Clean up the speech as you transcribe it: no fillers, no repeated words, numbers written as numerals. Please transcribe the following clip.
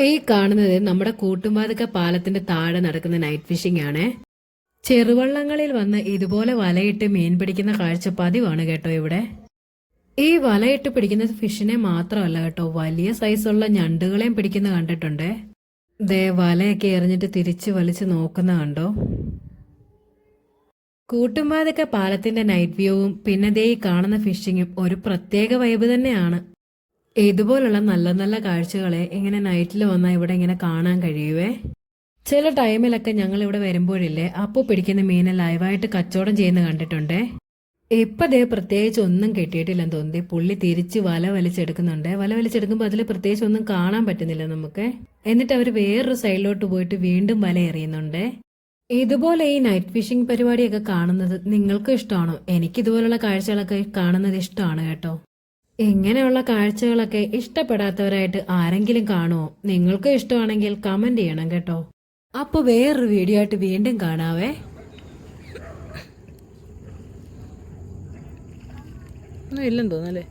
ഈ കാണുന്നത് നമ്മുടെ കൂട്ടുംപാതക്ക പാലത്തിന്റെ താഴെ നടക്കുന്ന നൈറ്റ് ഫിഷിംഗ് ആണ്. ചെറുവള്ളങ്ങളിൽ വന്ന് ഇതുപോലെ വലയിട്ട് മീൻ പിടിക്കുന്ന കാഴ്ച പതിവാണ് കേട്ടോ ഇവിടെ. ഈ വലയിട്ട് പിടിക്കുന്ന ഫിഷിനെ മാത്രമല്ല കേട്ടോ, വലിയ സൈസുള്ള ഞണ്ടുകളെയും പിടിക്കുന്ന കണ്ടിട്ടുണ്ട്. ദേ വലയൊക്കെ എറിഞ്ഞിട്ട് തിരിച്ചു വലിച്ചു നോക്കുന്ന കണ്ടോ. കൂട്ടുംപാതക്ക പാലത്തിന്റെ നൈറ്റ് വ്യൂവും പിന്നെ ദേ ഈ കാണുന്ന ഫിഷിങ്ങും ഒരു പ്രത്യേക വൈബ് തന്നെയാണ്. ഇതുപോലുള്ള നല്ല നല്ല കാഴ്ചകളെ ഇങ്ങനെ നൈറ്റിൽ വന്നാൽ ഇവിടെ ഇങ്ങനെ കാണാൻ കഴിയുവേ. ചില ടൈമിലൊക്കെ ഞങ്ങൾ ഇവിടെ വരുമ്പോഴില്ലേ, അപ്പോൾ പിടിക്കുന്ന മീനെ ലൈവായിട്ട് കച്ചവടം ചെയ്യുന്ന കണ്ടിട്ടുണ്ട്. ഇപ്പൊ ദേ പ്രത്യേകിച്ച് ഒന്നും കിട്ടിയിട്ടില്ലെന്ന് തോന്നി. പുള്ളി തിരിച്ച് വല വലിച്ചെടുക്കുന്നുണ്ട്. വല വലിച്ചെടുക്കുമ്പോൾ അതിൽ പ്രത്യേകിച്ച് ഒന്നും കാണാൻ പറ്റുന്നില്ല നമുക്ക്. എന്നിട്ട് അവർ വേറൊരു സൈഡിലോട്ട് പോയിട്ട് വീണ്ടും വല എറിയുന്നുണ്ട്. ഇതുപോലെ ഈ നൈറ്റ് ഫിഷിംഗ് പരിപാടിയൊക്കെ കാണുന്നത് നിങ്ങൾക്ക് ഇഷ്ടമാണോ? എനിക്ക് ഇതുപോലുള്ള കാഴ്ചകളൊക്കെ കാണുന്നത് ഇഷ്ടമാണ് കേട്ടോ. ഇങ്ങനെയുള്ള കാഴ്ചകളൊക്കെ ഇഷ്ടപ്പെടാത്തവരായിട്ട് ആരെങ്കിലും കാണുമോ? നിങ്ങൾക്ക് ഇഷ്ടമാണെങ്കിൽ കമന്റ് ചെയ്യണം കേട്ടോ. അപ്പോൾ വേറൊരു വീഡിയോ ആയിട്ട് വീണ്ടും കാണാവേ. ഒന്നും ഇല്ലെന്ന് തോന്നല്ലേ.